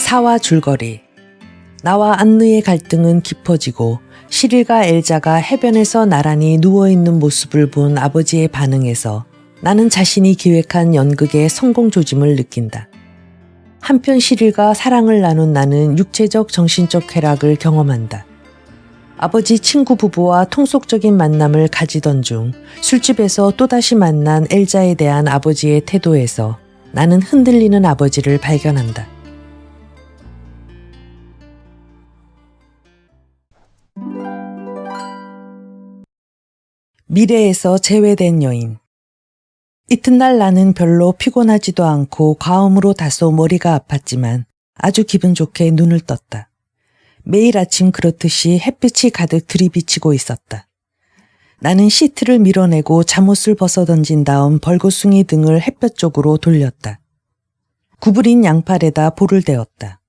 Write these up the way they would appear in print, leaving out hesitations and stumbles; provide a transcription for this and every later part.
사와 줄거리. 나와 안느의 갈등은 깊어지고 시릴과 엘자가 해변에서 나란히 누워있는 모습을 본 아버지의 반응에서 나는 자신이 기획한 연극의 성공 조짐을 느낀다. 한편 시릴과 사랑을 나눈 나는 육체적 정신적 쾌락을 경험한다. 아버지 친구 부부와 통속적인 만남을 가지던 중 술집에서 또다시 만난 엘자에 대한 아버지의 태도에서 나는 흔들리는 아버지를 발견한다. 미래에서 제외된 여인. 이튿날 나는 별로 피곤하지도 않고 과음으로 다소 머리가 아팠지만 아주 기분 좋게 눈을 떴다. 매일 아침 그렇듯이 햇빛이 가득 들이비치고 있었다. 나는 시트를 밀어내고 잠옷을 벗어던진 다음 벌거숭이 등을 햇볕 쪽으로 돌렸다. 구부린 양팔에다 볼을 대었다.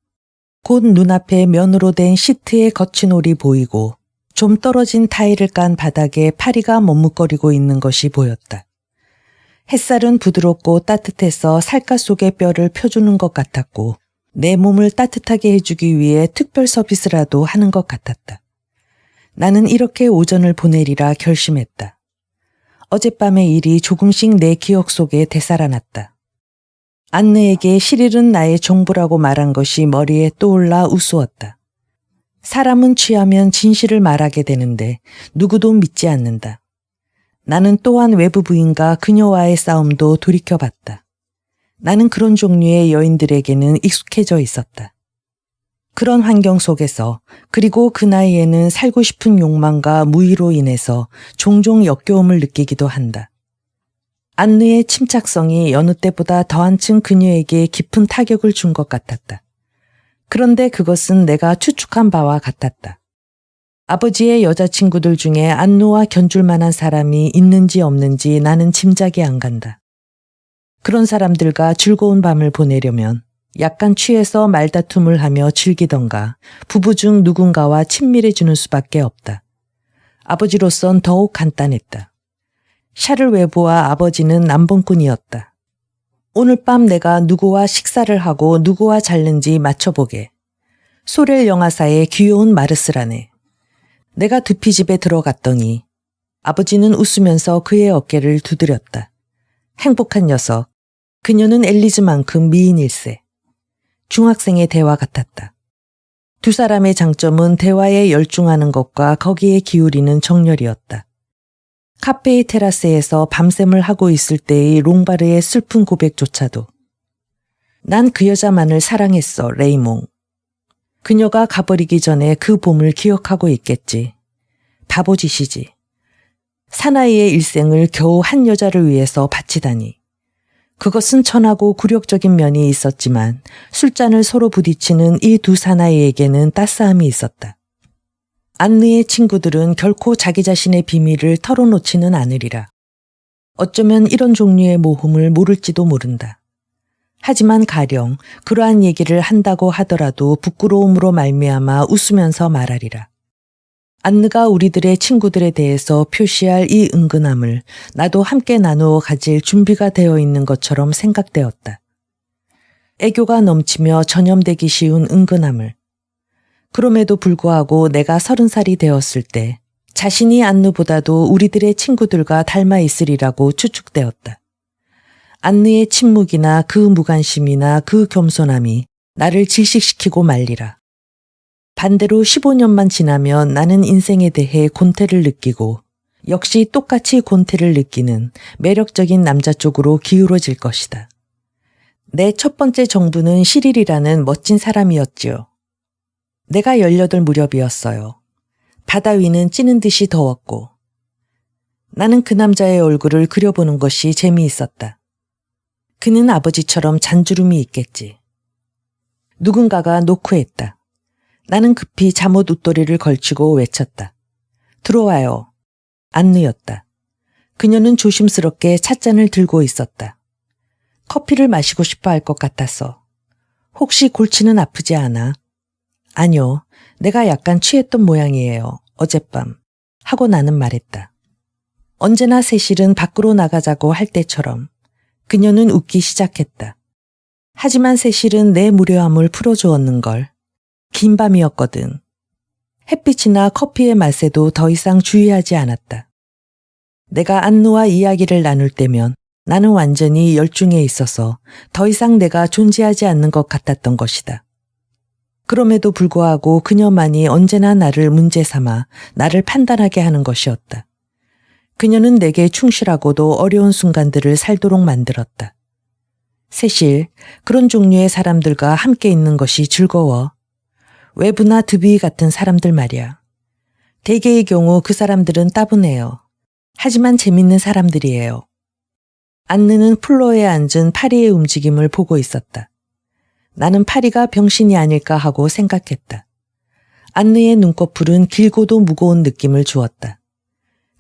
곧 눈앞에 면으로 된 시트의 거친 홀이 보이고 좀 떨어진 타일을 깐 바닥에 파리가 머뭇거리고 있는 것이 보였다. 햇살은 부드럽고 따뜻해서 살갗 속의 뼈를 펴주는 것 같았고 내 몸을 따뜻하게 해주기 위해 특별 서비스라도 하는 것 같았다. 나는 이렇게 오전을 보내리라 결심했다. 어젯밤의 일이 조금씩 내 기억 속에 되살아났다. 안느에게 시릴은 나의 종부라고 말한 것이 머리에 떠올라 우스웠다. 사람은 취하면 진실을 말하게 되는데 누구도 믿지 않는다. 나는 또한 외부 부인과 그녀와의 싸움도 돌이켜봤다. 나는 그런 종류의 여인들에게는 익숙해져 있었다. 그런 환경 속에서 그리고 그 나이에는 살고 싶은 욕망과 무의로 인해서 종종 역겨움을 느끼기도 한다. 안느의 침착성이 여느 때보다 더 한층 그녀에게 깊은 타격을 준 것 같았다. 그런데 그것은 내가 추측한 바와 같았다. 아버지의 여자친구들 중에 안누와 견줄 만한 사람이 있는지 없는지 나는 짐작이 안 간다. 그런 사람들과 즐거운 밤을 보내려면 약간 취해서 말다툼을 하며 즐기던가 부부 중 누군가와 친밀해지는 수밖에 없다. 아버지로선 더욱 간단했다. 샤를 외부와 아버지는 남봉꾼이었다. 오늘 밤 내가 누구와 식사를 하고 누구와 잘는지 맞춰보게. 소렐 영화사의 귀여운 마르스라네. 내가 두피집에 들어갔더니 아버지는 웃으면서 그의 어깨를 두드렸다. 행복한 녀석. 그녀는 엘리즈만큼 미인일세. 중학생의 대화 같았다. 두 사람의 장점은 대화에 열중하는 것과 거기에 기울이는 정열이었다. 카페의 테라스에서 밤샘을 하고 있을 때의 롱바르의 슬픈 고백조차도. 난 그 여자만을 사랑했어, 레이몽. 그녀가 가버리기 전에 그 봄을 기억하고 있겠지. 바보짓이지. 사나이의 일생을 겨우 한 여자를 위해서 바치다니. 그것은 천하고 굴욕적인 면이 있었지만 술잔을 서로 부딪히는 이 두 사나이에게는 따스함이 있었다. 안느의 친구들은 결코 자기 자신의 비밀을 털어놓지는 않으리라. 어쩌면 이런 종류의 모험을 모를지도 모른다. 하지만 가령 그러한 얘기를 한다고 하더라도 부끄러움으로 말미암아 웃으면서 말하리라. 안느가 우리들의 친구들에 대해서 표시할 이 은근함을 나도 함께 나누어 가질 준비가 되어 있는 것처럼 생각되었다. 애교가 넘치며 전염되기 쉬운 은근함을. 그럼에도 불구하고 내가 30살이 되었을 때 자신이 안느보다도 우리들의 친구들과 닮아 있으리라고 추측되었다. 안느의 침묵이나 그 무관심이나 그 겸손함이 나를 질식시키고 말리라. 반대로 15년만 지나면 나는 인생에 대해 곤태를 느끼고 역시 똑같이 곤태를 느끼는 매력적인 남자 쪽으로 기울어질 것이다. 내 첫 번째 정부는 시릴이라는 멋진 사람이었지요. 내가 18 무렵이었어요. 바다 위는 찌는 듯이 더웠고 나는 그 남자의 얼굴을 그려보는 것이 재미있었다. 그는 아버지처럼 잔주름이 있겠지. 누군가가 노크했다. 나는 급히 잠옷 웃도리를 걸치고 외쳤다. 들어와요. 안느였다. 그녀는 조심스럽게 찻잔을 들고 있었다. 커피를 마시고 싶어 할 것 같았어. 혹시 골치는 아프지 않아? 아니요. 내가 약간 취했던 모양이에요. 어젯밤. 하고 나는 말했다. 언제나 세실은 밖으로 나가자고 할 때처럼 그녀는 웃기 시작했다. 하지만 세실은 내 무료함을 풀어주었는걸. 긴 밤이었거든. 햇빛이나 커피의 맛에도 더 이상 주의하지 않았다. 내가 안누와 이야기를 나눌 때면 나는 완전히 열중해 있어서 더 이상 내가 존재하지 않는 것 같았던 것이다. 그럼에도 불구하고 그녀만이 언제나 나를 문제 삼아 나를 판단하게 하는 것이었다. 그녀는 내게 충실하고도 어려운 순간들을 살도록 만들었다. 세실, 그런 종류의 사람들과 함께 있는 것이 즐거워. 외부나 드비 같은 사람들 말이야. 대개의 경우 그 사람들은 따분해요. 하지만 재밌는 사람들이에요. 안느는 플로어에 앉은 파리의 움직임을 보고 있었다. 나는 파리가 병신이 아닐까 하고 생각했다. 안느의 눈꺼풀은 길고도 무거운 느낌을 주었다.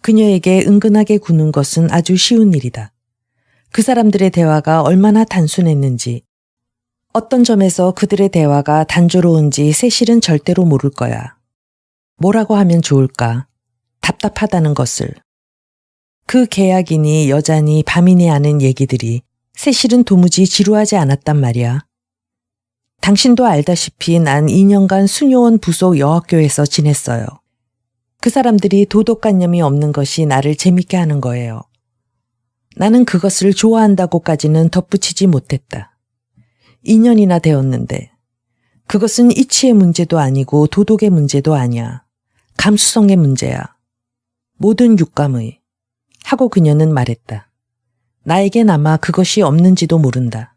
그녀에게 은근하게 구는 것은 아주 쉬운 일이다. 그 사람들의 대화가 얼마나 단순했는지, 어떤 점에서 그들의 대화가 단조로운지 세실은 절대로 모를 거야. 뭐라고 하면 좋을까? 답답하다는 것을. 그 계약인이 여자니 밤이니 하는 얘기들이 세실은 도무지 지루하지 않았단 말이야. 당신도 알다시피 난 2년간 수녀원 부속 여학교에서 지냈어요. 그 사람들이 도덕관념이 없는 것이 나를 재밌게 하는 거예요. 나는 그것을 좋아한다고까지는 덧붙이지 못했다. 2년이나 되었는데 그것은 이치의 문제도 아니고 도덕의 문제도 아니야. 감수성의 문제야. 모든 육감의. 하고 그녀는 말했다. 나에겐 아마 그것이 없는지도 모른다.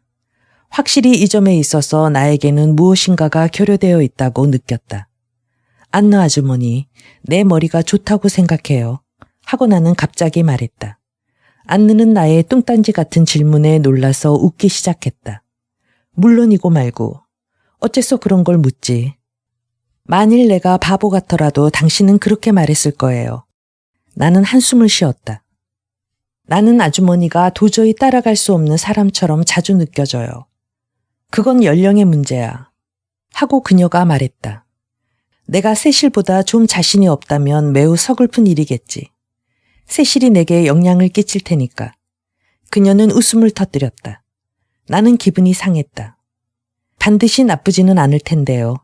확실히 이 점에 있어서 나에게는 무엇인가가 결여되어 있다고 느꼈다. 안느 아주머니, 내 머리가 좋다고 생각해요. 하고 나는 갑자기 말했다. 안느는 나의 뚱딴지 같은 질문에 놀라서 웃기 시작했다. 물론이고 말고 어째서 그런 걸 묻지. 만일 내가 바보 같더라도 당신은 그렇게 말했을 거예요. 나는 한숨을 쉬었다. 나는 아주머니가 도저히 따라갈 수 없는 사람처럼 자주 느껴져요. 그건 연령의 문제야. 하고 그녀가 말했다. 내가 세실보다 좀 자신이 없다면 매우 서글픈 일이겠지. 세실이 내게 영향을 끼칠 테니까. 그녀는 웃음을 터뜨렸다. 나는 기분이 상했다. 반드시 나쁘지는 않을 텐데요.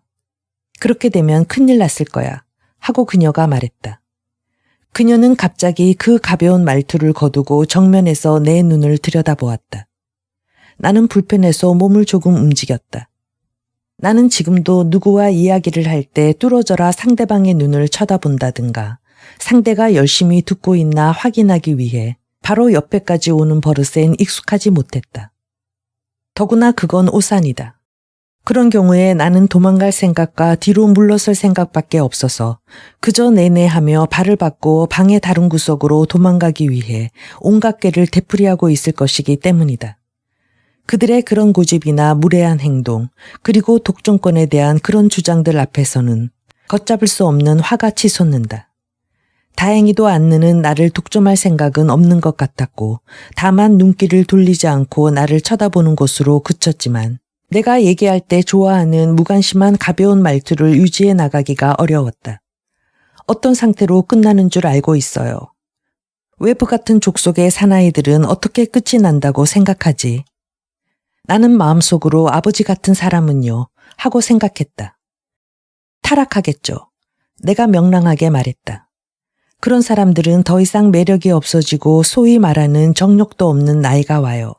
그렇게 되면 큰일 났을 거야. 하고 그녀가 말했다. 그녀는 갑자기 그 가벼운 말투를 거두고 정면에서 내 눈을 들여다보았다. 나는 불편해서 몸을 조금 움직였다. 나는 지금도 누구와 이야기를 할 때 뚫어져라 상대방의 눈을 쳐다본다든가 상대가 열심히 듣고 있나 확인하기 위해 바로 옆에까지 오는 버릇엔 익숙하지 못했다. 더구나 그건 오산이다. 그런 경우에 나는 도망갈 생각과 뒤로 물러설 생각밖에 없어서 그저 내내하며 발을 받고 방의 다른 구석으로 도망가기 위해 온갖 개를 되풀이하고 있을 것이기 때문이다. 그들의 그런 고집이나 무례한 행동, 그리고 독점권에 대한 그런 주장들 앞에서는 걷잡을 수 없는 화가 치솟는다. 다행히도 안느는 나를 독점할 생각은 없는 것 같았고 다만 눈길을 돌리지 않고 나를 쳐다보는 곳으로 그쳤지만 내가 얘기할 때 좋아하는 무관심한 가벼운 말투를 유지해 나가기가 어려웠다. 어떤 상태로 끝나는 줄 알고 있어요. 외부 같은 족속의 사나이들은 어떻게 끝이 난다고 생각하지? 나는 마음속으로 아버지 같은 사람은요 하고 생각했다. 타락하겠죠. 내가 명랑하게 말했다. 그런 사람들은 더 이상 매력이 없어지고 소위 말하는 정욕도 없는 나이가 와요.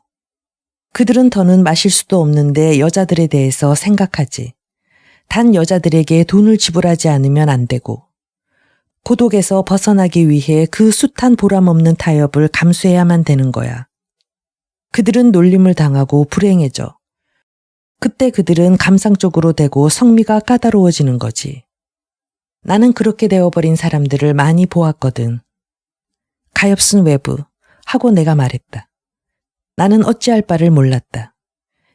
그들은 더는 마실 수도 없는데 여자들에 대해서 생각하지. 단 여자들에게 돈을 지불하지 않으면 안 되고 고독에서 벗어나기 위해 그 숱한 보람없는 타협을 감수해야만 되는 거야. 그들은 놀림을 당하고 불행해져. 그때 그들은 감상적으로 되고 성미가 까다로워지는 거지. 나는 그렇게 되어버린 사람들을 많이 보았거든. 가엾은 외부 하고 내가 말했다. 나는 어찌할 바를 몰랐다.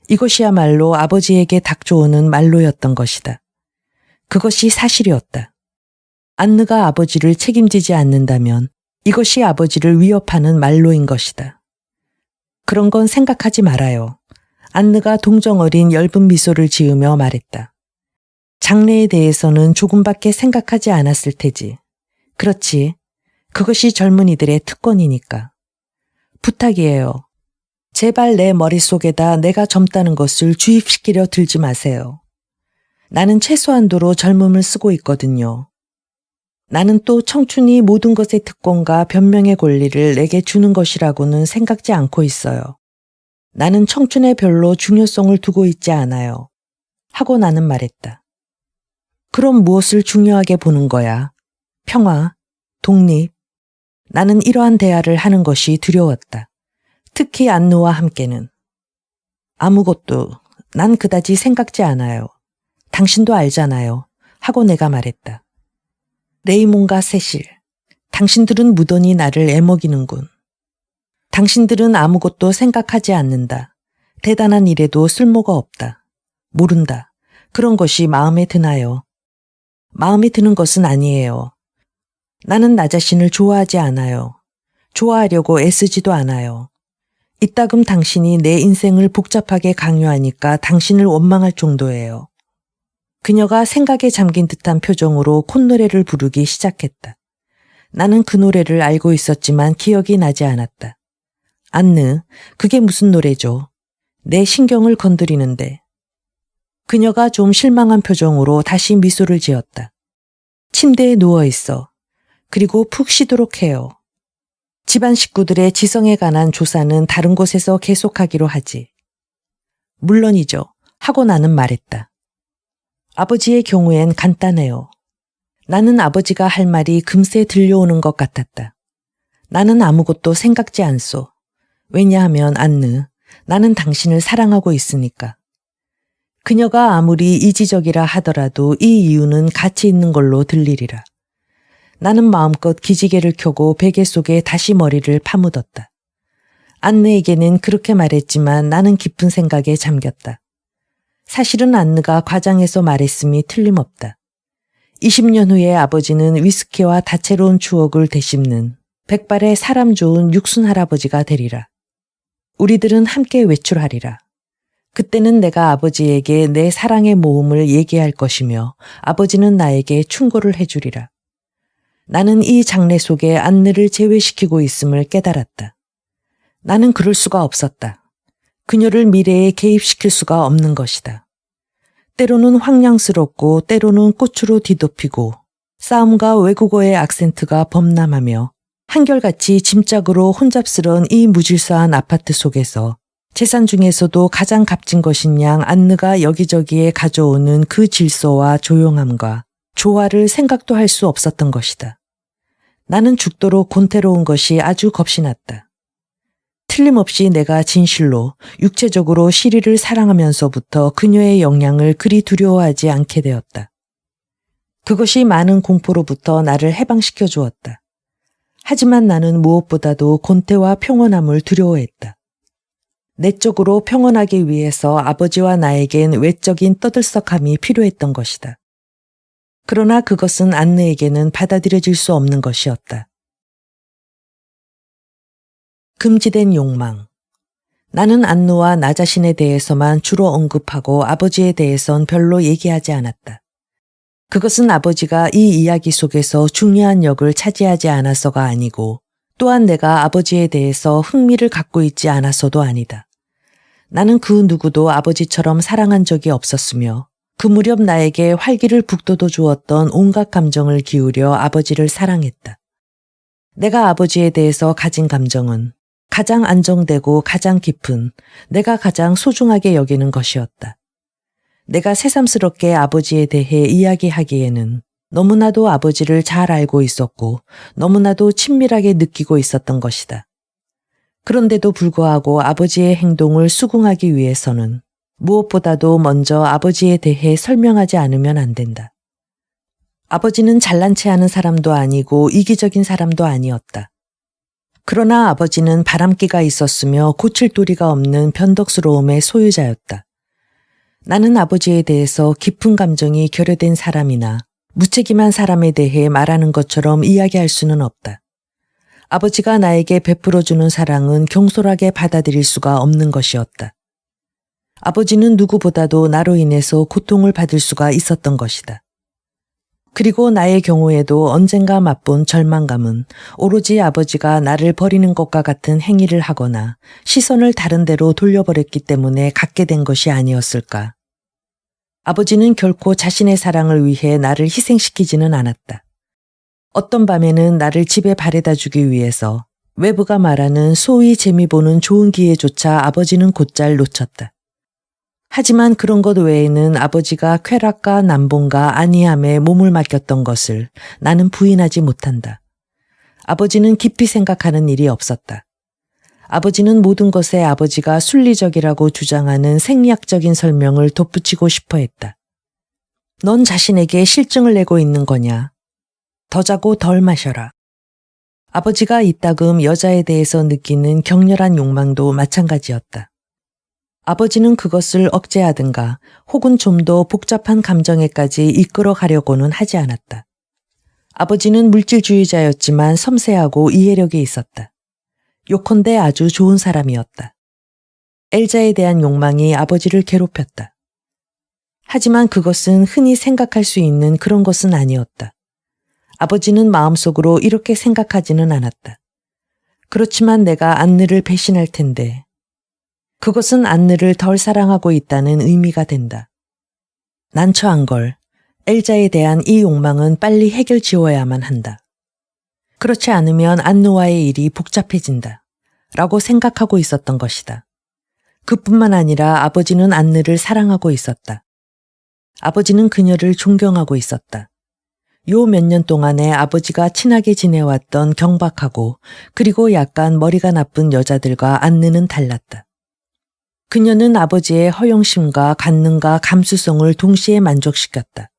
이것이야말로 아버지에게 닥쳐오는 말로였던 것이다. 그것이 사실이었다. 안느가 아버지를 책임지지 않는다면 이것이 아버지를 위협하는 말로인 것이다. 그런 건 생각하지 말아요. 안느가 동정 어린 엷은 미소를 지으며 말했다. 장래에 대해서는 조금밖에 생각하지 않았을 테지. 그렇지. 그것이 젊은이들의 특권이니까. 부탁이에요. 제발 내 머릿속에다 내가 젊다는 것을 주입시키려 들지 마세요. 나는 최소한도로 젊음을 쓰고 있거든요. 나는 또 청춘이 모든 것의 특권과 변명의 권리를 내게 주는 것이라고는 생각지 않고 있어요. 나는 청춘에 별로 중요성을 두고 있지 않아요. 하고 나는 말했다. 그럼 무엇을 중요하게 보는 거야? 평화, 독립. 나는 이러한 대화를 하는 것이 두려웠다. 특히 안누와 함께는. 아무것도 난 그다지 생각지 않아요. 당신도 알잖아요. 하고 내가 말했다. 레이몬과 세실, 당신들은 무던히 나를 애먹이는군. 당신들은 아무것도 생각하지 않는다. 대단한 일에도 쓸모가 없다. 모른다. 그런 것이 마음에 드나요? 마음에 드는 것은 아니에요. 나는 나 자신을 좋아하지 않아요. 좋아하려고 애쓰지도 않아요. 이따금 당신이 내 인생을 복잡하게 강요하니까 당신을 원망할 정도예요. 그녀가 생각에 잠긴 듯한 표정으로 콧노래를 부르기 시작했다. 나는 그 노래를 알고 있었지만 기억이 나지 않았다. 안느, 그게 무슨 노래죠? 내 신경을 건드리는데. 그녀가 좀 실망한 표정으로 다시 미소를 지었다. 침대에 누워있어. 그리고 푹 쉬도록 해요. 집안 식구들의 지성에 관한 조사는 다른 곳에서 계속하기로 하지. 물론이죠. 하고 나는 말했다. 아버지의 경우엔 간단해요. 나는 아버지가 할 말이 금세 들려오는 것 같았다. 나는 아무것도 생각지 않소. 왜냐하면 안느, 나는 당신을 사랑하고 있으니까. 그녀가 아무리 이지적이라 하더라도 이 이유는 가치 있는 걸로 들리리라. 나는 마음껏 기지개를 켜고 베개 속에 다시 머리를 파묻었다. 안느에게는 그렇게 말했지만 나는 깊은 생각에 잠겼다. 사실은 안느가 과장해서 말했음이 틀림없다. 20년 후에 아버지는 위스키와 다채로운 추억을 되씹는 백발의 사람 좋은 육순 할아버지가 되리라. 우리들은 함께 외출하리라. 그때는 내가 아버지에게 내 사랑의 모험을 얘기할 것이며 아버지는 나에게 충고를 해주리라. 나는 이 장례 속에 안느를 제외시키고 있음을 깨달았다. 나는 그럴 수가 없었다. 그녀를 미래에 개입시킬 수가 없는 것이다. 때로는 황량스럽고 때로는 꽃으로 뒤덮이고 싸움과 외국어의 악센트가 범람하며 한결같이 짐짝으로 혼잡스러운 이 무질서한 아파트 속에서 재산 중에서도 가장 값진 것인 양 안느가 여기저기에 가져오는 그 질서와 조용함과 조화를 생각도 할 수 없었던 것이다. 나는 죽도록 곤태로운 것이 아주 겁이 났다. 틀림없이 내가 진실로 육체적으로 시리를 사랑하면서부터 그녀의 영향을 그리 두려워하지 않게 되었다. 그것이 많은 공포로부터 나를 해방시켜 주었다. 하지만 나는 무엇보다도 곤태와 평온함을 두려워했다. 내적으로 평온하기 위해서 아버지와 나에겐 외적인 떠들썩함이 필요했던 것이다. 그러나 그것은 안느에게는 받아들여질 수 없는 것이었다. 금지된 욕망. 나는 안느와 나 자신에 대해서만 주로 언급하고 아버지에 대해선 별로 얘기하지 않았다. 그것은 아버지가 이 이야기 속에서 중요한 역을 차지하지 않아서가 아니고 또한 내가 아버지에 대해서 흥미를 갖고 있지 않아서도 아니다. 나는 그 누구도 아버지처럼 사랑한 적이 없었으며 그 무렵 나에게 활기를 북돋워 주었던 온갖 감정을 기울여 아버지를 사랑했다. 내가 아버지에 대해서 가진 감정은 가장 안정되고 가장 깊은 내가 가장 소중하게 여기는 것이었다. 내가 새삼스럽게 아버지에 대해 이야기하기에는 너무나도 아버지를 잘 알고 있었고 너무나도 친밀하게 느끼고 있었던 것이다. 그런데도 불구하고 아버지의 행동을 수긍하기 위해서는 무엇보다도 먼저 아버지에 대해 설명하지 않으면 안 된다. 아버지는 잘난 체하는 사람도 아니고 이기적인 사람도 아니었다. 그러나 아버지는 바람기가 있었으며 고칠 도리가 없는 변덕스러움의 소유자였다. 나는 아버지에 대해서 깊은 감정이 결여된 사람이나 무책임한 사람에 대해 말하는 것처럼 이야기할 수는 없다. 아버지가 나에게 베풀어주는 사랑은 경솔하게 받아들일 수가 없는 것이었다. 아버지는 누구보다도 나로 인해서 고통을 받을 수가 있었던 것이다. 그리고 나의 경우에도 언젠가 맛본 절망감은 오로지 아버지가 나를 버리는 것과 같은 행위를 하거나 시선을 다른 데로 돌려버렸기 때문에 갖게 된 것이 아니었을까. 아버지는 결코 자신의 사랑을 위해 나를 희생시키지는 않았다. 어떤 밤에는 나를 집에 바래다 주기 위해서 외부가 말하는 소위 재미 보는 좋은 기회조차 아버지는 곧잘 놓쳤다. 하지만 그런 것 외에는 아버지가 쾌락과 남봉과 안이함에 몸을 맡겼던 것을 나는 부인하지 못한다. 아버지는 깊이 생각하는 일이 없었다. 아버지는 모든 것에 아버지가 순리적이라고 주장하는 생리학적인 설명을 덧붙이고 싶어 했다. 넌 자신에게 실증을 내고 있는 거냐? 더 자고 덜 마셔라. 아버지가 이따금 여자에 대해서 느끼는 격렬한 욕망도 마찬가지였다. 아버지는 그것을 억제하든가 혹은 좀 더 복잡한 감정에까지 이끌어 가려고는 하지 않았다. 아버지는 물질주의자였지만 섬세하고 이해력이 있었다. 요컨대 아주 좋은 사람이었다. 엘자에 대한 욕망이 아버지를 괴롭혔다. 하지만 그것은 흔히 생각할 수 있는 그런 것은 아니었다. 아버지는 마음속으로 이렇게 생각하지는 않았다. 그렇지만 내가 안느를 배신할 텐데 그것은 안느를 덜 사랑하고 있다는 의미가 된다. 난처한 걸 엘자에 대한 이 욕망은 빨리 해결 지어야만 한다. 그렇지 않으면 안느와의 일이 복잡해진다. 라고 생각하고 있었던 것이다. 그뿐만 아니라 아버지는 안느를 사랑하고 있었다. 아버지는 그녀를 존경하고 있었다. 요 몇 년 동안에 아버지가 친하게 지내왔던 경박하고 그리고 약간 머리가 나쁜 여자들과 안느는 달랐다. 그녀는 아버지의 허영심과 간능과 감수성을 동시에 만족시켰다.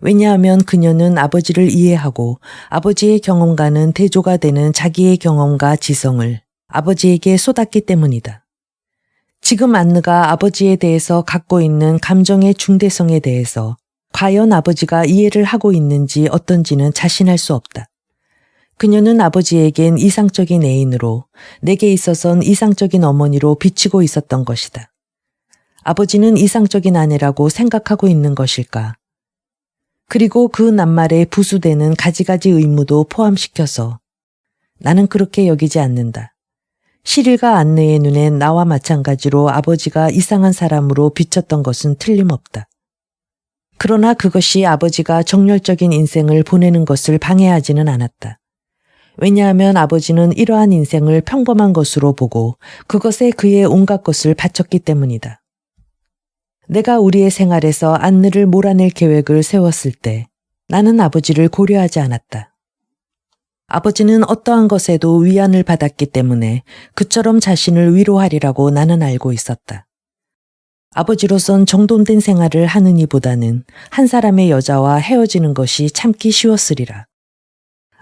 왜냐하면 그녀는 아버지를 이해하고 아버지의 경험과는 대조가 되는 자기의 경험과 지성을 아버지에게 쏟았기 때문이다. 지금 안느가 아버지에 대해서 갖고 있는 감정의 중대성에 대해서 과연 아버지가 이해를 하고 있는지 어떤지는 자신할 수 없다. 그녀는 아버지에겐 이상적인 애인으로 내게 있어선 이상적인 어머니로 비치고 있었던 것이다. 아버지는 이상적인 아내라고 생각하고 있는 것일까? 그리고 그 낱말에 부수되는 가지가지 의무도 포함시켜서 나는 그렇게 여기지 않는다. 시릴과 안느의 눈엔 나와 마찬가지로 아버지가 이상한 사람으로 비쳤던 것은 틀림없다. 그러나 그것이 아버지가 정열적인 인생을 보내는 것을 방해하지는 않았다. 왜냐하면 아버지는 이러한 인생을 평범한 것으로 보고 그것에 그의 온갖 것을 바쳤기 때문이다. 내가 우리의 생활에서 안느를 몰아낼 계획을 세웠을 때 나는 아버지를 고려하지 않았다. 아버지는 어떠한 것에도 위안을 받았기 때문에 그처럼 자신을 위로하리라고 나는 알고 있었다. 아버지로선 정돈된 생활을 하는 이보다는 한 사람의 여자와 헤어지는 것이 참기 쉬웠으리라.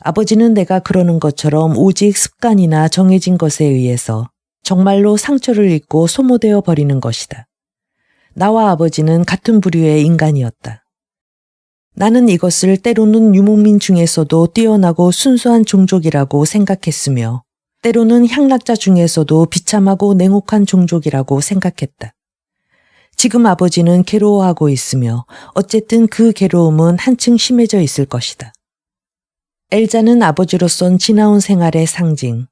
아버지는 내가 그러는 것처럼 오직 습관이나 정해진 것에 의해서 정말로 상처를 입고 소모되어 버리는 것이다. 나와 아버지는 같은 부류의 인간이었다. 나는 이것을 때로는 유목민 중에서도 뛰어나고 순수한 종족이라고 생각했으며 때로는 향락자 중에서도 비참하고 냉혹한 종족이라고 생각했다. 지금 아버지는 괴로워하고 있으며 어쨌든 그 괴로움은 한층 심해져 있을 것이다. 엘자는 아버지로선 지나온 생활의 상징,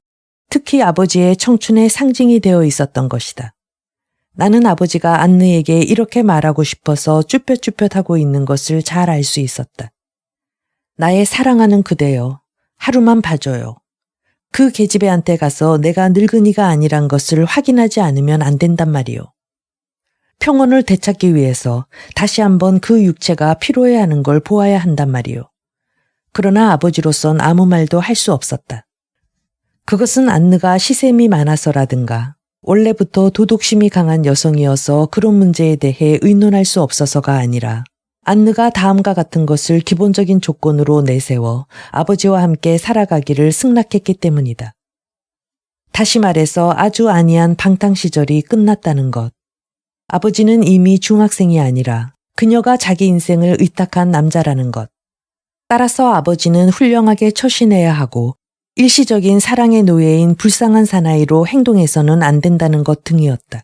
특히 아버지의 청춘의 상징이 되어 있었던 것이다. 나는 아버지가 안느에게 이렇게 말하고 싶어서 쭈뼛쭈뼛하고 있는 것을 잘 알 수 있었다. 나의 사랑하는 그대여, 하루만 봐줘요. 그 계집애한테 가서 내가 늙은이가 아니란 것을 확인하지 않으면 안 된단 말이요. 평온을 되찾기 위해서 다시 한번 그 육체가 피로해하는 걸 보아야 한단 말이요. 그러나 아버지로선 아무 말도 할 수 없었다. 그것은 안느가 시샘이 많아서라든가 원래부터 도독심이 강한 여성이어서 그런 문제에 대해 의논할 수 없어서가 아니라 안느가 다음과 같은 것을 기본적인 조건으로 내세워 아버지와 함께 살아가기를 승낙했기 때문이다. 다시 말해서 아주 안이한 방탕 시절이 끝났다는 것. 아버지는 이미 중학생이 아니라 그녀가 자기 인생을 의탁한 남자라는 것. 따라서 아버지는 훌륭하게 처신해야 하고 일시적인 사랑의 노예인 불쌍한 사나이로 행동해서는 안 된다는 것 등이었다.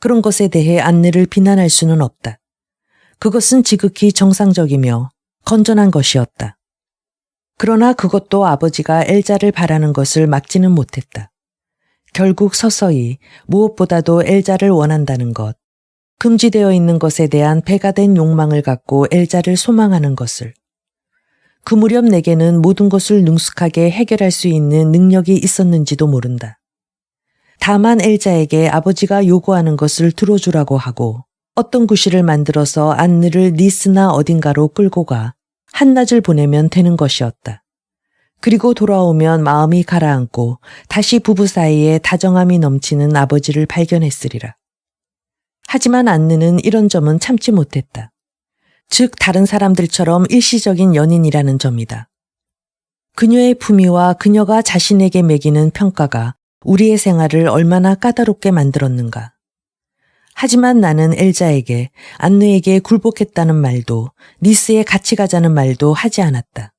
그런 것에 대해 안느를 비난할 수는 없다. 그것은 지극히 정상적이며 건전한 것이었다. 그러나 그것도 아버지가 엘자를 바라는 것을 막지는 못했다. 결국 서서히 무엇보다도 엘자를 원한다는 것, 금지되어 있는 것에 대한 배가 된 욕망을 갖고 엘자를 소망하는 것을. 그 무렵 내게는 모든 것을 능숙하게 해결할 수 있는 능력이 있었는지도 모른다. 다만 엘자에게 아버지가 요구하는 것을 들어주라고 하고 어떤 구실을 만들어서 안느를 니스나 어딘가로 끌고 가 한낮을 보내면 되는 것이었다. 그리고 돌아오면 마음이 가라앉고 다시 부부 사이에 다정함이 넘치는 아버지를 발견했으리라. 하지만 안느는 이런 점은 참지 못했다. 즉 다른 사람들처럼 일시적인 연인이라는 점이다. 그녀의 품위와 그녀가 자신에게 매기는 평가가 우리의 생활을 얼마나 까다롭게 만들었는가. 하지만 나는 엘자에게 안느에게 굴복했다는 말도 니스에 같이 가자는 말도 하지 않았다.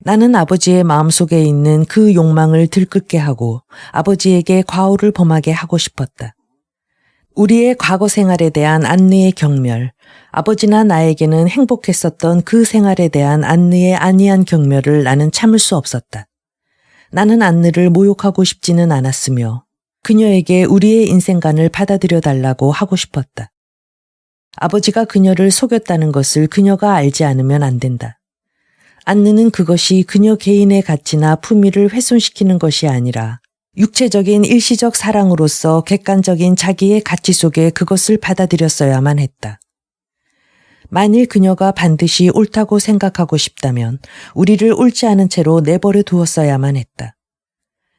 나는 아버지의 마음속에 있는 그 욕망을 들끓게 하고 아버지에게 과오를 범하게 하고 싶었다. 우리의 과거 생활에 대한 안느의 경멸, 아버지나 나에게는 행복했었던 그 생활에 대한 안느의 안이한 경멸을 나는 참을 수 없었다. 나는 안느를 모욕하고 싶지는 않았으며 그녀에게 우리의 인생관을 받아들여 달라고 하고 싶었다. 아버지가 그녀를 속였다는 것을 그녀가 알지 않으면 안 된다. 안느는 그것이 그녀 개인의 가치나 품위를 훼손시키는 것이 아니라 육체적인 일시적 사랑으로서 객관적인 자기의 가치 속에 그것을 받아들였어야만 했다. 만일 그녀가 반드시 옳다고 생각하고 싶다면 우리를 옳지 않은 채로 내버려 두었어야만 했다.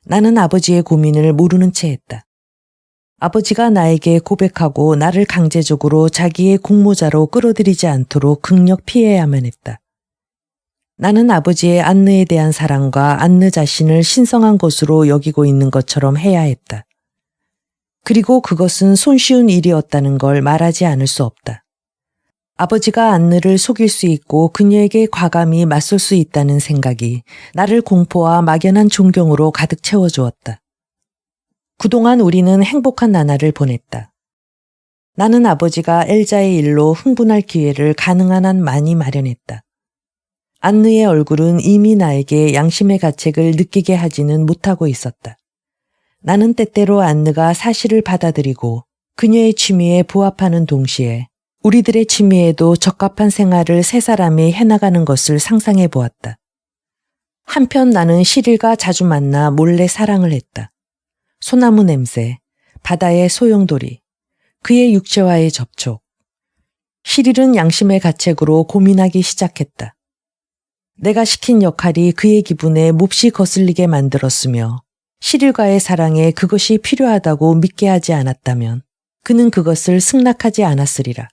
나는 아버지의 고민을 모르는 채 했다. 아버지가 나에게 고백하고 나를 강제적으로 자기의 공모자로 끌어들이지 않도록 극력 피해야만 했다. 나는 아버지의 안느에 대한 사랑과 안느 자신을 신성한 것으로 여기고 있는 것처럼 해야 했다. 그리고 그것은 손쉬운 일이었다는 걸 말하지 않을 수 없다. 아버지가 안느를 속일 수 있고 그녀에게 과감히 맞설 수 있다는 생각이 나를 공포와 막연한 존경으로 가득 채워주었다. 그동안 우리는 행복한 나날을 보냈다. 나는 아버지가 엘자의 일로 흥분할 기회를 가능한 한 많이 마련했다. 안느의 얼굴은 이미 나에게 양심의 가책을 느끼게 하지는 못하고 있었다. 나는 때때로 안느가 사실을 받아들이고 그녀의 취미에 부합하는 동시에 우리들의 취미에도 적합한 생활을 세 사람이 해나가는 것을 상상해 보았다. 한편 나는 시릴과 자주 만나 몰래 사랑을 했다. 소나무 냄새, 바다의 소용돌이, 그의 육체와의 접촉. 시릴은 양심의 가책으로 고민하기 시작했다. 내가 시킨 역할이 그의 기분에 몹시 거슬리게 만들었으며 시릴과의 사랑에 그것이 필요하다고 믿게 하지 않았다면 그는 그것을 승낙하지 않았으리라.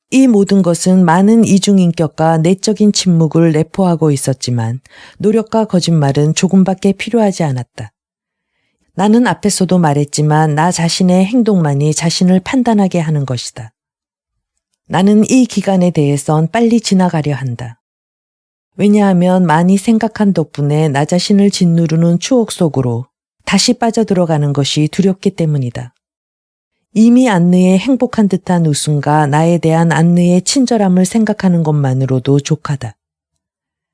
이 모든 것은 많은 이중인격과 내적인 침묵을 내포하고 있었지만 노력과 거짓말은 조금밖에 필요하지 않았다. 나는 앞에서도 말했지만 나 자신의 행동만이 자신을 판단하게 하는 것이다. 나는 이 기간에 대해선 빨리 지나가려 한다. 왜냐하면 많이 생각한 덕분에 나 자신을 짓누르는 추억 속으로 다시 빠져들어가는 것이 두렵기 때문이다. 이미 안느의 행복한 듯한 웃음과 나에 대한 안느의 친절함을 생각하는 것만으로도 족하다.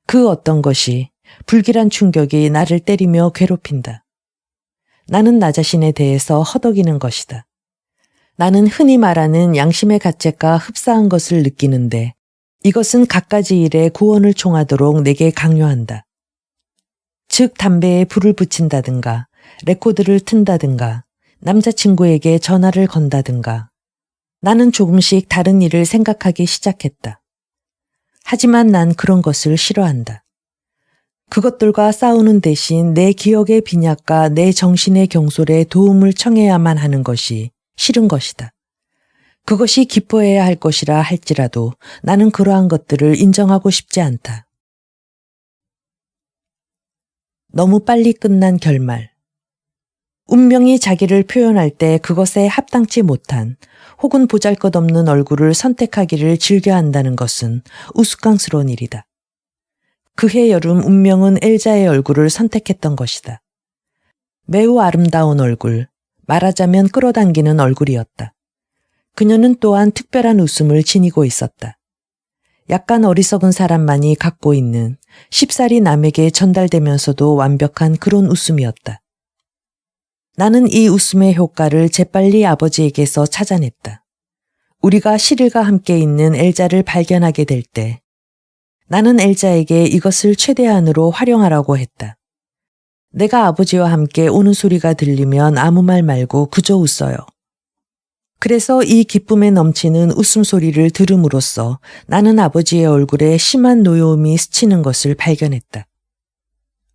그 어떤 것이 불길한 충격이 나를 때리며 괴롭힌다. 나는 나 자신에 대해서 허덕이는 것이다. 나는 흔히 말하는 양심의 가책과 흡사한 것을 느끼는데 이것은 갖가지 일에 구원을 총하도록 내게 강요한다. 즉 담배에 불을 붙인다든가 레코드를 튼다든가 남자친구에게 전화를 건다든가 나는 조금씩 다른 일을 생각하기 시작했다. 하지만 난 그런 것을 싫어한다. 그것들과 싸우는 대신 내 기억의 빈약과 내 정신의 경솔에 도움을 청해야만 하는 것이 싫은 것이다. 그것이 기뻐해야 할 것이라 할지라도 나는 그러한 것들을 인정하고 싶지 않다. 너무 빨리 끝난 결말. 운명이 자기를 표현할 때 그것에 합당치 못한 혹은 보잘것없는 얼굴을 선택하기를 즐겨한다는 것은 우스꽝스러운 일이다. 그해 여름 운명은 엘자의 얼굴을 선택했던 것이다. 매우 아름다운 얼굴, 말하자면 끌어당기는 얼굴이었다. 그녀는 또한 특별한 웃음을 지니고 있었다. 약간 어리석은 사람만이 갖고 있는 쉽사리 남에게 전달되면서도 완벽한 그런 웃음이었다. 나는 이 웃음의 효과를 재빨리 아버지에게서 찾아냈다. 우리가 시릴과 함께 있는 엘자를 발견하게 될 때 나는 엘자에게 이것을 최대한으로 활용하라고 했다. 내가 아버지와 함께 오는 소리가 들리면 아무 말 말고 그저 웃어요. 그래서 이 기쁨에 넘치는 웃음소리를 들음으로써 나는 아버지의 얼굴에 심한 노여움이 스치는 것을 발견했다.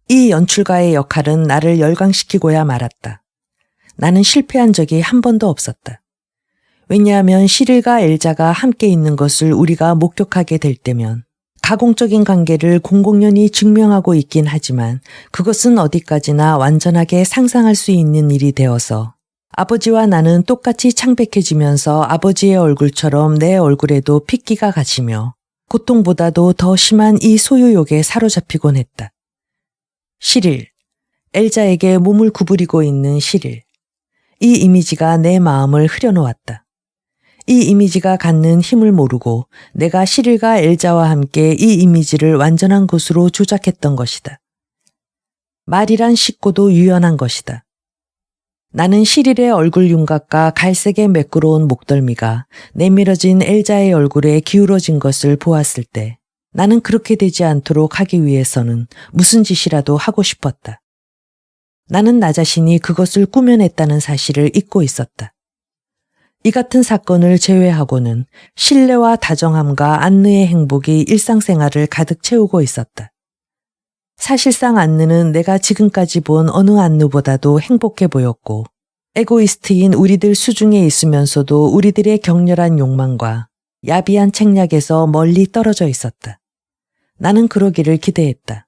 이 연출가의 역할은 나를 열광시키고야 말았다. 나는 실패한 적이 한 번도 없었다. 왜냐하면 시릴과 엘자가 함께 있는 것을 우리가 목격하게 될 때면 가공적인 관계를 공공연히 증명하고 있긴 하지만 그것은 어디까지나 완전하게 상상할 수 있는 일이 되어서 아버지와 나는 똑같이 창백해지면서 아버지의 얼굴처럼 내 얼굴에도 핏기가 가시며 고통보다도 더 심한 이 소유욕에 사로잡히곤 했다. 시릴, 엘자에게 몸을 구부리고 있는 시릴. 이 이미지가 내 마음을 흐려놓았다. 이 이미지가 갖는 힘을 모르고 내가 시릴과 엘자와 함께 이 이미지를 완전한 것으로 조작했던 것이다. 말이란 쉽고도 유연한 것이다. 나는 시릴의 얼굴 윤곽과 갈색의 매끄러운 목덜미가 내밀어진 엘자의 얼굴에 기울어진 것을 보았을 때 나는 그렇게 되지 않도록 하기 위해서는 무슨 짓이라도 하고 싶었다. 나는 나 자신이 그것을 꾸며냈다는 사실을 잊고 있었다. 이 같은 사건을 제외하고는 신뢰와 다정함과 안느의 행복이 일상생활을 가득 채우고 있었다. 사실상 안느는 내가 지금까지 본 어느 안느보다도 행복해 보였고 에고이스트인 우리들 수중에 있으면서도 우리들의 격렬한 욕망과 야비한 책략에서 멀리 떨어져 있었다. 나는 그러기를 기대했다.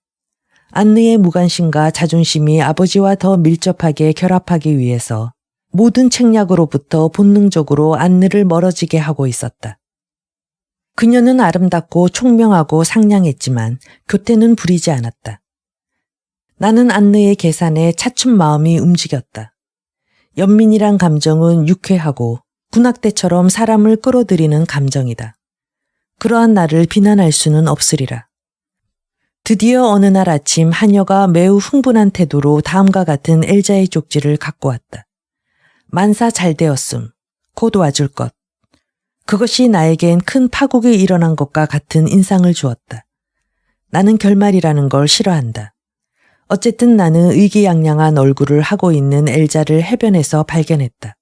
안느의 무관심과 자존심이 아버지와 더 밀접하게 결합하기 위해서 모든 책략으로부터 본능적으로 안느를 멀어지게 하고 있었다. 그녀는 아름답고 총명하고 상냥했지만 교태는 부리지 않았다. 나는 안느의 계산에 차츰 마음이 움직였다. 연민이란 감정은 유쾌하고 군악대처럼 사람을 끌어들이는 감정이다. 그러한 나를 비난할 수는 없으리라. 드디어 어느 날 아침 하녀가 매우 흥분한 태도로 다음과 같은 엘자의 쪽지를 갖고 왔다. 만사 잘 되었음. 곧 와줄 것. 그것이 나에겐 큰 파국이 일어난 것과 같은 인상을 주었다. 나는 결말이라는 걸 싫어한다. 어쨌든 나는 의기양양한 얼굴을 하고 있는 엘자를 해변에서 발견했다.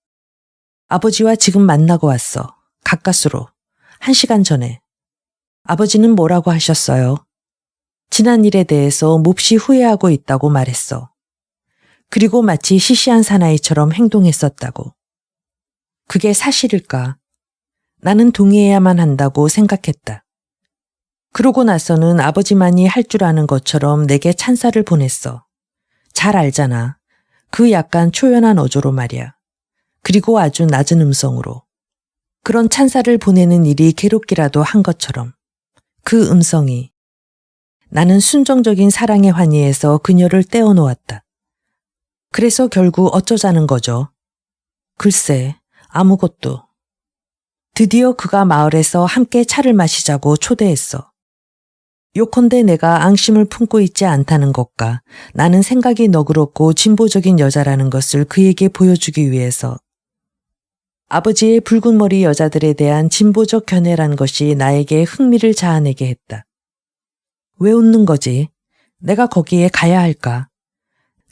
아버지와 지금 만나고 왔어. 가까스로. 1시간 전에. 아버지는 뭐라고 하셨어요? 지난 일에 대해서 몹시 후회하고 있다고 말했어. 그리고 마치 시시한 사나이처럼 행동했었다고. 그게 사실일까? 나는 동의해야만 한다고 생각했다. 그러고 나서는 아버지만이 할 줄 아는 것처럼 내게 찬사를 보냈어. 잘 알잖아. 그 약간 초연한 어조로 말이야. 그리고 아주 낮은 음성으로. 그런 찬사를 보내는 일이 괴롭기라도 한 것처럼. 그 음성이. 나는 순정적인 사랑의 환희에서 그녀를 떼어놓았다. 그래서 결국 어쩌자는 거죠? 글쎄, 아무것도. 드디어 그가 마을에서 함께 차를 마시자고 초대했어. 요컨대 내가 앙심을 품고 있지 않다는 것과 나는 생각이 너그럽고 진보적인 여자라는 것을 그에게 보여주기 위해서 아버지의 붉은 머리 여자들에 대한 진보적 견해란 것이 나에게 흥미를 자아내게 했다. 왜 웃는 거지? 내가 거기에 가야 할까?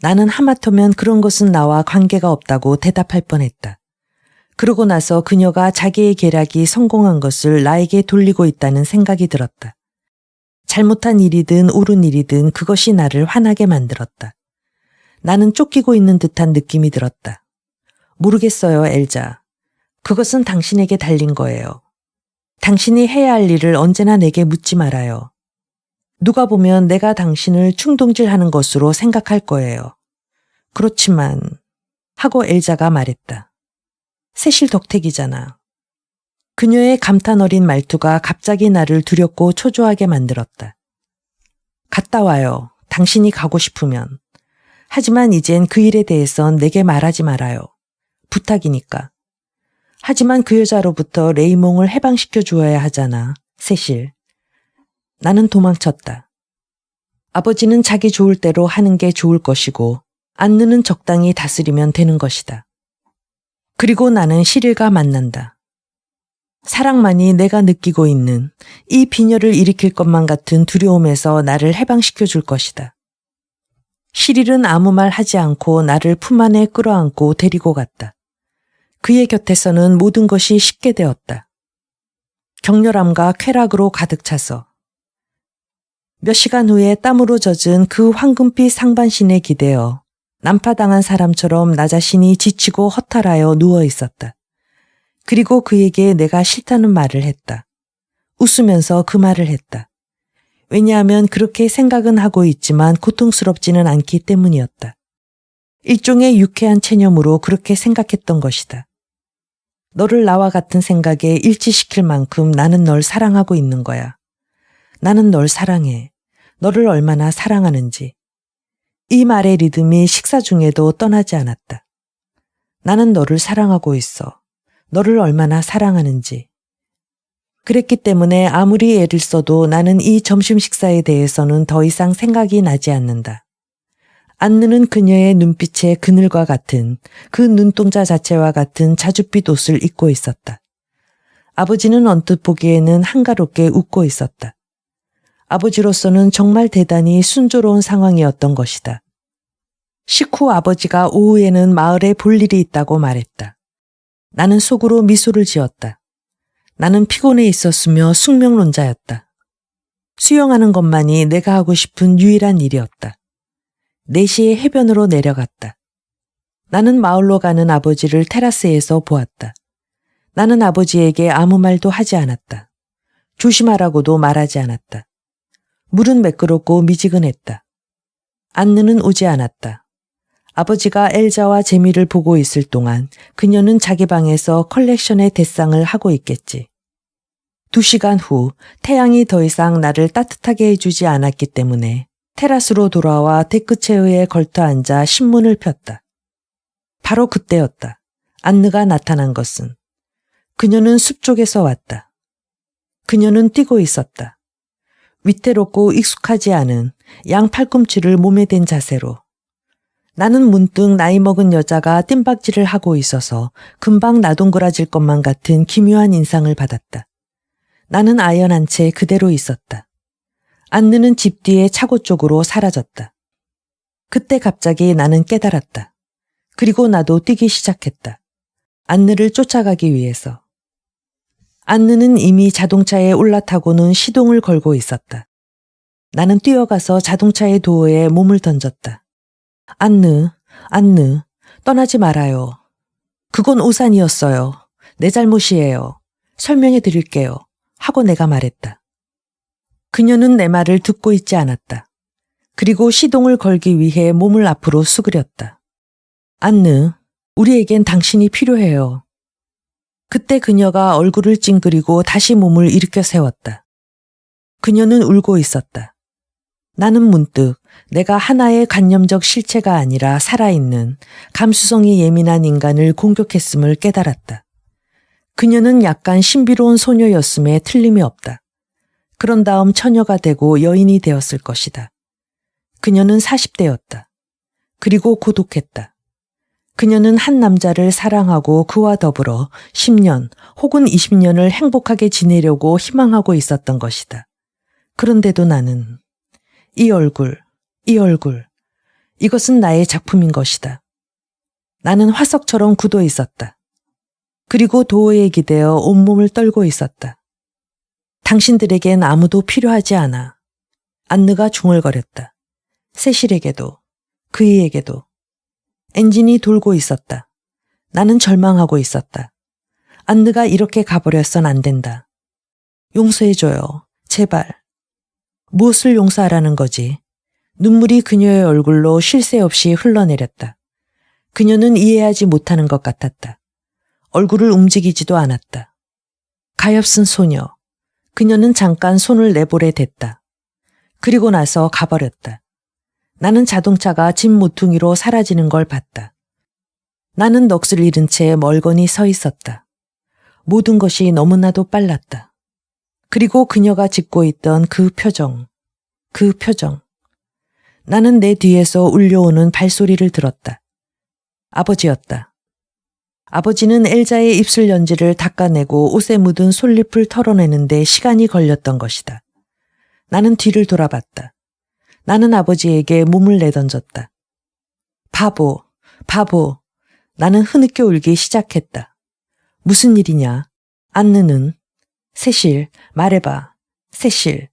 나는 하마터면 그런 것은 나와 관계가 없다고 대답할 뻔했다. 그러고 나서 그녀가 자기의 계략이 성공한 것을 나에게 돌리고 있다는 생각이 들었다. 잘못한 일이든 옳은 일이든 그것이 나를 화나게 만들었다. 나는 쫓기고 있는 듯한 느낌이 들었다. 모르겠어요, 엘자. 그것은 당신에게 달린 거예요. 당신이 해야 할 일을 언제나 내게 묻지 말아요. 누가 보면 내가 당신을 충동질하는 것으로 생각할 거예요. 그렇지만 하고 엘자가 말했다. 세실 덕택이잖아. 그녀의 감탄 어린 말투가 갑자기 나를 두렵고 초조하게 만들었다. 갔다 와요. 당신이 가고 싶으면. 하지만 이젠 그 일에 대해선 내게 말하지 말아요. 부탁이니까. 하지만 그 여자로부터 레이몽을 해방시켜 주어야 하잖아. 세실. 나는 도망쳤다. 아버지는 자기 좋을 대로 하는 게 좋을 것이고 안느는 적당히 다스리면 되는 것이다. 그리고 나는 시릴과 만난다. 사랑만이 내가 느끼고 있는 이 빈혈을 일으킬 것만 같은 두려움에서 나를 해방시켜 줄 것이다. 시릴은 아무 말 하지 않고 나를 품 안에 끌어안고 데리고 갔다. 그의 곁에서는 모든 것이 쉽게 되었다. 격렬함과 쾌락으로 가득 차서 몇 시간 후에 땀으로 젖은 그 황금빛 상반신에 기대어 난파당한 사람처럼 나 자신이 지치고 허탈하여 누워 있었다. 그리고 그에게 내가 싫다는 말을 했다. 웃으면서 그 말을 했다. 왜냐하면 그렇게 생각은 하고 있지만 고통스럽지는 않기 때문이었다. 일종의 유쾌한 체념으로 그렇게 생각했던 것이다. 너를 나와 같은 생각에 일치시킬 만큼 나는 널 사랑하고 있는 거야. 나는 널 사랑해. 너를 얼마나 사랑하는지. 이 말의 리듬이 식사 중에도 떠나지 않았다. 나는 너를 사랑하고 있어. 너를 얼마나 사랑하는지. 그랬기 때문에 아무리 애를 써도 나는 이 점심 식사에 대해서는 더 이상 생각이 나지 않는다. 안느는 그녀의 눈빛에 그늘과 같은 그 눈동자 자체와 같은 자줏빛 옷을 입고 있었다. 아버지는 언뜻 보기에는 한가롭게 웃고 있었다. 아버지로서는 정말 대단히 순조로운 상황이었던 것이다. 식후 아버지가 오후에는 마을에 볼 일이 있다고 말했다. 나는 속으로 미소를 지었다. 나는 피곤해 있었으며 숙명론자였다. 수영하는 것만이 내가 하고 싶은 유일한 일이었다. 4시에 해변으로 내려갔다. 나는 마을로 가는 아버지를 테라스에서 보았다. 나는 아버지에게 아무 말도 하지 않았다. 조심하라고도 말하지 않았다. 물은 매끄럽고 미지근했다. 안느는 오지 않았다. 아버지가 엘자와 제미를 보고 있을 동안 그녀는 자기 방에서 컬렉션의 대상을 하고 있겠지. 2시간 후 태양이 더 이상 나를 따뜻하게 해주지 않았기 때문에 테라스로 돌아와 데크체어에 걸터 앉아 신문을 폈다. 바로 그때였다. 안느가 나타난 것은. 그녀는 숲 쪽에서 왔다. 그녀는 뛰고 있었다. 위태롭고 익숙하지 않은 양 팔꿈치를 몸에 댄 자세로. 나는 문득 나이 먹은 여자가 뜀박질을 하고 있어서 금방 나동그라질 것만 같은 기묘한 인상을 받았다. 나는 아연한 채 그대로 있었다. 안느는 집 뒤의 차고 쪽으로 사라졌다. 그때 갑자기 나는 깨달았다. 그리고 나도 뛰기 시작했다. 안느를 쫓아가기 위해서. 안느는 이미 자동차에 올라타고는 시동을 걸고 있었다. 나는 뛰어가서 자동차의 도어에 몸을 던졌다. 안느, 떠나지 말아요. 그건 오산이었어요. 내 잘못이에요. 설명해 드릴게요. 하고 내가 말했다. 그녀는 내 말을 듣고 있지 않았다. 그리고 시동을 걸기 위해 몸을 앞으로 수그렸다. 안느, 우리에겐 당신이 필요해요. 그때 그녀가 얼굴을 찡그리고 다시 몸을 일으켜 세웠다. 그녀는 울고 있었다. 나는 문득 내가 하나의 관념적 실체가 아니라 살아있는 감수성이 예민한 인간을 공격했음을 깨달았다. 그녀는 약간 신비로운 소녀였음에 틀림이 없다. 그런 다음 처녀가 되고 여인이 되었을 것이다. 그녀는 40대였다. 그리고 고독했다. 그녀는 한 남자를 사랑하고 그와 더불어 10년 혹은 20년을 행복하게 지내려고 희망하고 있었던 것이다. 그런데도 나는 이 얼굴, 이것은 나의 작품인 것이다. 나는 화석처럼 굳어 있었다. 그리고 도어에 기대어 온몸을 떨고 있었다. 당신들에겐 아무도 필요하지 않아. 안느가 중얼거렸다. 세실에게도, 그이에게도. 엔진이 돌고 있었다. 나는 절망하고 있었다. 안느가 이렇게 가버려선 안 된다. 용서해줘요. 제발. 무엇을 용서하라는 거지? 눈물이 그녀의 얼굴로 쉴 새 없이 흘러내렸다. 그녀는 이해하지 못하는 것 같았다. 얼굴을 움직이지도 않았다. 가엾은 소녀. 그녀는 잠깐 손을 내볼에 댔다. 그리고 나서 가버렸다. 나는 자동차가 집 모퉁이로 사라지는 걸 봤다. 나는 넋을 잃은 채 멀거니 서 있었다. 모든 것이 너무나도 빨랐다. 그리고 그녀가 짓고 있던 그 표정. 나는 내 뒤에서 울려오는 발소리를 들었다. 아버지였다. 아버지는 엘자의 입술 연지를 닦아내고 옷에 묻은 솔잎을 털어내는데 시간이 걸렸던 것이다. 나는 뒤를 돌아봤다. 나는 아버지에게 몸을 내던졌다. 바보. 나는 흐느껴 울기 시작했다. 무슨 일이냐? 안느는? 세실, 말해봐. 세실.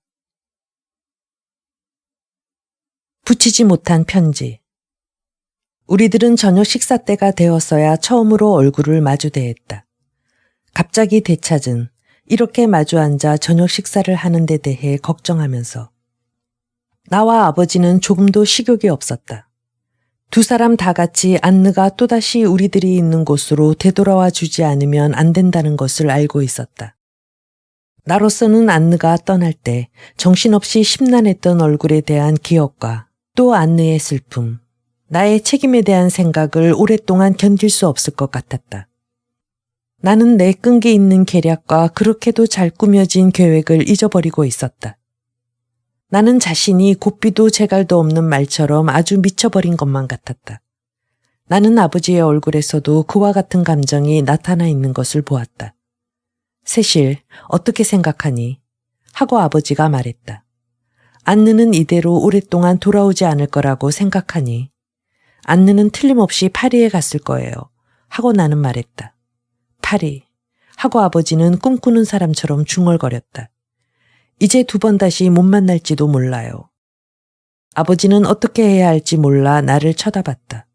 붙이지 못한 편지. 우리들은 저녁 식사 때가 되었어야 처음으로 얼굴을 마주대했다. 갑자기 되찾은 이렇게 마주 앉아 저녁 식사를 하는 데 대해 걱정하면서 나와 아버지는 조금도 식욕이 없었다. 두 사람 다 같이 안느가 또다시 우리들이 있는 곳으로 되돌아와 주지 않으면 안 된다는 것을 알고 있었다. 나로서는 안느가 떠날 때 정신없이 심란했던 얼굴에 대한 기억과 또 안느의 슬픔, 나의 책임에 대한 생각을 오랫동안 견딜 수 없을 것 같았다. 나는 내 끈기 있는 계략과 그렇게도 잘 꾸며진 계획을 잊어버리고 있었다. 나는 자신이 곱비도 재갈도 없는 말처럼 아주 미쳐버린 것만 같았다. 나는 아버지의 얼굴에서도 그와 같은 감정이 나타나 있는 것을 보았다. 세실, 어떻게 생각하니? 하고 아버지가 말했다. 안느는 이대로 오랫동안 돌아오지 않을 거라고 생각하니? 안느는 틀림없이 파리에 갔을 거예요. 하고 나는 말했다. 파리. 하고 아버지는 꿈꾸는 사람처럼 중얼거렸다. 이제 두 번 다시 못 만날지도 몰라요. 아버지는 어떻게 해야 할지 몰라 나를 쳐다봤다.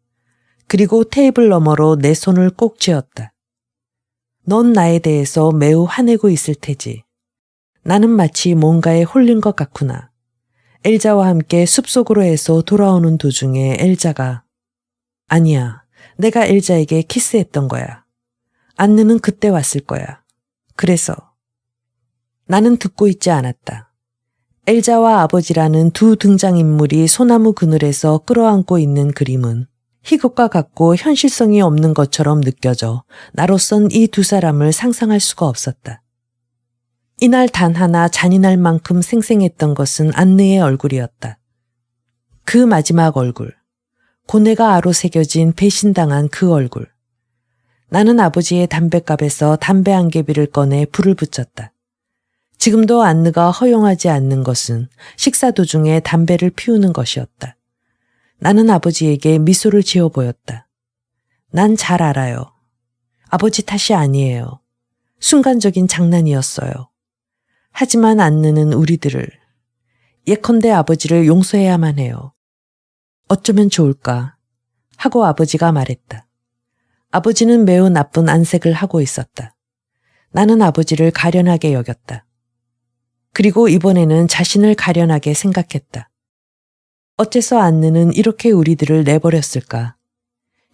그리고 테이블 너머로 내 손을 꼭 쥐었다. 넌 나에 대해서 매우 화내고 있을 테지. 나는 마치 뭔가에 홀린 것 같구나. 엘자와 함께 숲속으로 해서 돌아오는 도중에 엘자가 아니야, 내가 엘자에게 키스했던 거야. 안느는 그때 왔을 거야. 그래서 나는 듣고 있지 않았다. 엘자와 아버지라는 두 등장인물이 소나무 그늘에서 끌어안고 있는 그림은 희극과 같고 현실성이 없는 것처럼 느껴져 나로선 이 두 사람을 상상할 수가 없었다. 이날 단 하나 잔인할 만큼 생생했던 것은 안느의 얼굴이었다. 그 마지막 얼굴, 고뇌가 아로 새겨진 배신당한 그 얼굴. 나는 아버지의 담뱃갑에서 담배 한 개비를 꺼내 불을 붙였다. 지금도 안느가 허용하지 않는 것은 식사 도중에 담배를 피우는 것이었다. 나는 아버지에게 미소를 지어 보였다. 난 잘 알아요. 아버지 탓이 아니에요. 순간적인 장난이었어요. 하지만 안느는 우리들을, 예컨대 아버지를 용서해야만 해요. 어쩌면 좋을까? 하고 아버지가 말했다. 아버지는 매우 나쁜 안색을 하고 있었다. 나는 아버지를 가련하게 여겼다. 그리고 이번에는 자신을 가련하게 생각했다. 어째서 안느는 이렇게 우리들을 내버렸을까?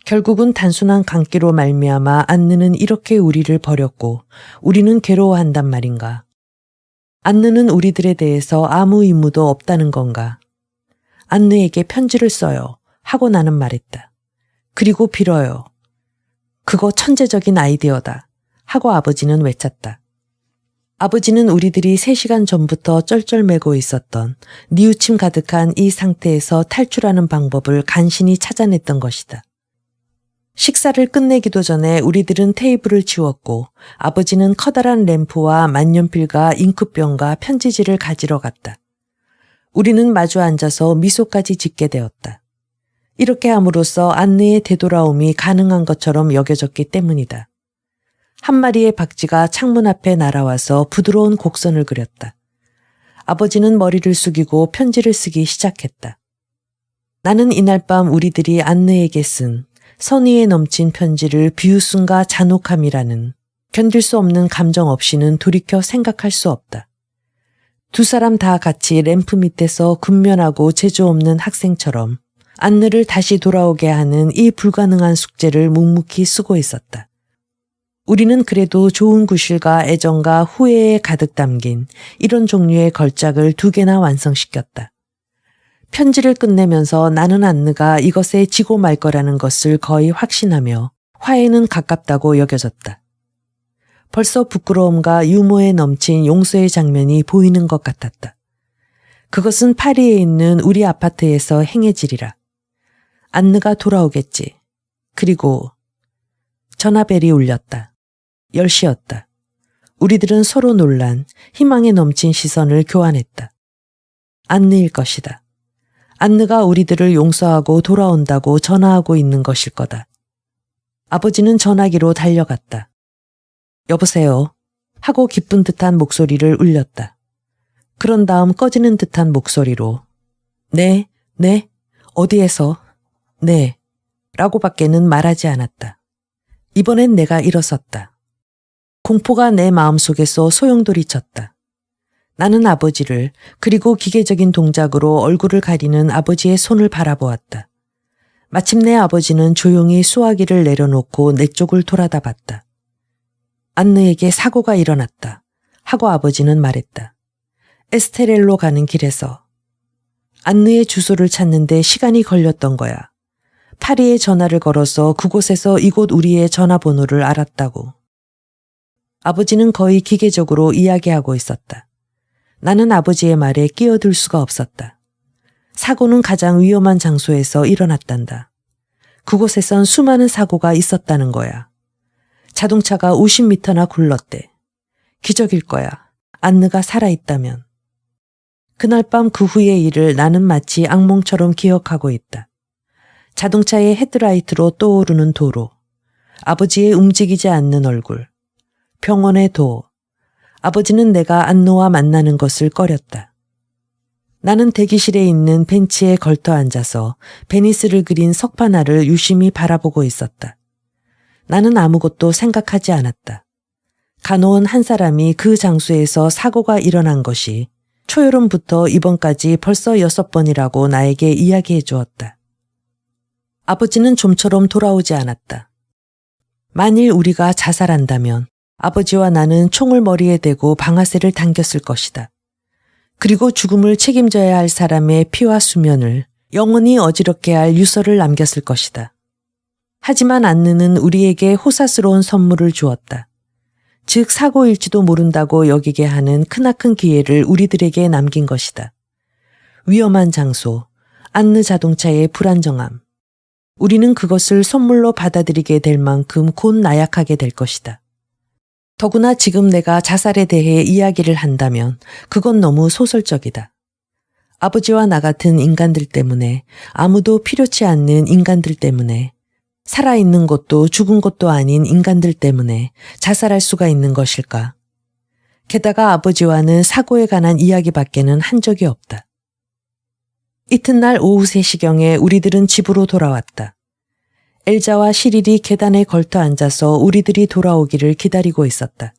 결국은 단순한 감기로 말미암아 안느는 이렇게 우리를 버렸고 우리는 괴로워한단 말인가? 안느는 우리들에 대해서 아무 의무도 없다는 건가? 안느에게 편지를 써요. 하고 나는 말했다. 그리고 빌어요. 그거 천재적인 아이디어다. 하고 아버지는 외쳤다. 아버지는 우리들이 3시간 전부터 쩔쩔매고 있었던 뉘우침 가득한 이 상태에서 탈출하는 방법을 간신히 찾아냈던 것이다. 식사를 끝내기도 전에 우리들은 테이블을 치웠고 아버지는 커다란 램프와 만년필과 잉크병과 편지지를 가지러 갔다. 우리는 마주 앉아서 미소까지 짓게 되었다. 이렇게 함으로써 안느의 되돌아옴이 가능한 것처럼 여겨졌기 때문이다. 한 마리의 박쥐가 창문 앞에 날아와서 부드러운 곡선을 그렸다. 아버지는 머리를 숙이고 편지를 쓰기 시작했다. 나는 이날 밤 우리들이 안느에게 쓴 선의에 넘친 편지를 비웃음과 잔혹함이라는 견딜 수 없는 감정 없이는 돌이켜 생각할 수 없다. 두 사람 다 같이 램프 밑에서 근면하고 재주 없는 학생처럼 안느를 다시 돌아오게 하는 이 불가능한 숙제를 묵묵히 쓰고 있었다. 우리는 그래도 좋은 구실과 애정과 후회에 가득 담긴 이런 종류의 걸작을 2개나 완성시켰다. 편지를 끝내면서 나는 안느가 이것에 지고 말 거라는 것을 거의 확신하며 화해는 가깝다고 여겨졌다. 벌써 부끄러움과 유머에 넘친 용서의 장면이 보이는 것 같았다. 그것은 파리에 있는 우리 아파트에서 행해지리라. 안느가 돌아오겠지. 그리고 전화벨이 울렸다. 10시였다. 우리들은 서로 놀란 희망에 넘친 시선을 교환했다. 안느일 것이다. 안느가 우리들을 용서하고 돌아온다고 전화하고 있는 것일 거다. 아버지는 전화기로 달려갔다. 여보세요. 하고 기쁜 듯한 목소리를 울렸다. 그런 다음 꺼지는 듯한 목소리로 네, 어디에서? 네, 라고밖에는 말하지 않았다. 이번엔 내가 일어섰다. 공포가 내 마음속에서 소용돌이쳤다. 나는 아버지를 그리고 기계적인 동작으로 얼굴을 가리는 아버지의 손을 바라보았다. 마침내 아버지는 조용히 수화기를 내려놓고 내 쪽을 돌아다 봤다. 안느에게 사고가 일어났다. 하고 아버지는 말했다. 에스테렐로 가는 길에서. 안느의 주소를 찾는데 시간이 걸렸던 거야. 파리에 전화를 걸어서 그곳에서 이곳 우리의 전화번호를 알았다고. 아버지는 거의 기계적으로 이야기하고 있었다. 나는 아버지의 말에 끼어들 수가 없었다. 사고는 가장 위험한 장소에서 일어났단다. 그곳에선 수많은 사고가 있었다는 거야. 자동차가 50m나 굴렀대. 기적일 거야. 안느가 살아있다면. 그날 밤 그 후의 일을 나는 마치 악몽처럼 기억하고 있다. 자동차의 헤드라이트로 떠오르는 도로, 아버지의 움직이지 않는 얼굴, 병원의 도. 아버지는 내가 안느와 만나는 것을 꺼렸다. 나는 대기실에 있는 벤치에 걸터 앉아서 베니스를 그린 석판화를 유심히 바라보고 있었다. 나는 아무것도 생각하지 않았다. 간호원 한 사람이 그 장소에서 사고가 일어난 것이 초여름부터 이번까지 벌써 6번이라고 나에게 이야기해 주었다. 아버지는 좀처럼 돌아오지 않았다. 만일 우리가 자살한다면 아버지와 나는 총을 머리에 대고 방아쇠를 당겼을 것이다. 그리고 죽음을 책임져야 할 사람의 피와 수면을 영원히 어지럽게 할 유서를 남겼을 것이다. 하지만 안느는 우리에게 호사스러운 선물을 주었다. 즉 사고일지도 모른다고 여기게 하는 크나큰 기회를 우리들에게 남긴 것이다. 위험한 장소, 안느 자동차의 불안정함. 우리는 그것을 선물로 받아들이게 될 만큼 곧 나약하게 될 것이다. 더구나 지금 내가 자살에 대해 이야기를 한다면 그건 너무 소설적이다. 아버지와 나 같은 인간들 때문에, 아무도 필요치 않는 인간들 때문에, 살아있는 것도 죽은 것도 아닌 인간들 때문에 자살할 수가 있는 것일까? 게다가 아버지와는 사고에 관한 이야기밖에는 한 적이 없다. 이튿날 오후 3시경에 우리들은 집으로 돌아왔다. 엘자와 시릴이 계단에 걸터 앉아서 우리들이 돌아오기를 기다리고 있었다.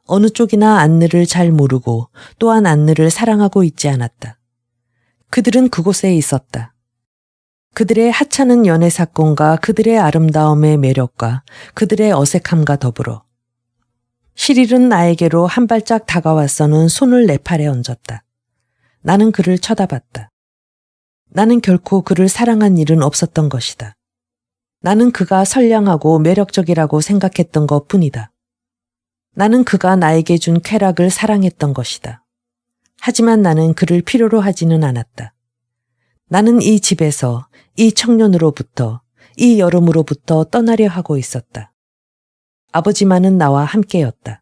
어느 쪽이나 안느를 잘 모르고 또한 안느를 사랑하고 있지 않았다. 그들은 그곳에 있었다. 그들의 하찮은 연애 사건과 그들의 아름다움의 매력과 그들의 어색함과 더불어 시릴은 나에게로 한 발짝 다가와서는 손을 내 팔에 얹었다. 나는 그를 쳐다봤다. 나는 결코 그를 사랑한 일은 없었던 것이다. 나는 그가 선량하고 매력적이라고 생각했던 것뿐이다. 나는 그가 나에게 준 쾌락을 사랑했던 것이다. 하지만 나는 그를 필요로 하지는 않았다. 나는 이 집에서, 이 청년으로부터, 이 여름으로부터 떠나려 하고 있었다. 아버지만은 나와 함께였다.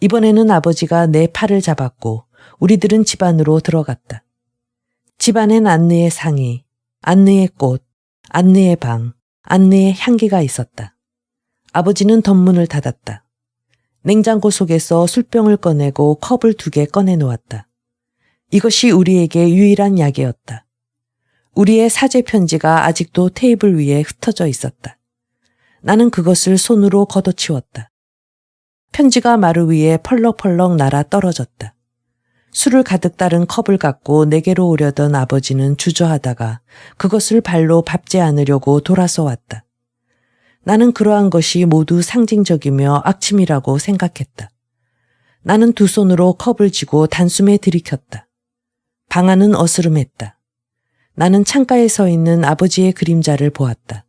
이번에는 아버지가 내 팔을 잡았고 우리들은 집 안으로 들어갔다. 집 안엔 안느의 상의, 안느의 꽃, 안느의 방, 안느의 향기가 있었다. 아버지는 덧문을 닫았다. 냉장고 속에서 술병을 꺼내고 컵을 2개 꺼내 놓았다. 이것이 우리에게 유일한 약이었다. 우리의 사죄 편지가 아직도 테이블 위에 흩어져 있었다. 나는 그것을 손으로 걷어치웠다. 편지가 마루 위에 펄럭펄럭 날아 떨어졌다. 술을 가득 따른 컵을 갖고 내게로 오려던 아버지는 주저하다가 그것을 발로 밟지 않으려고 돌아서 왔다. 나는 그러한 것이 모두 상징적이며 악침이라고 생각했다. 나는 2 손으로 컵을 쥐고 단숨에 들이켰다. 방 안은 어스름했다. 나는 창가에 서 있는 아버지의 그림자를 보았다.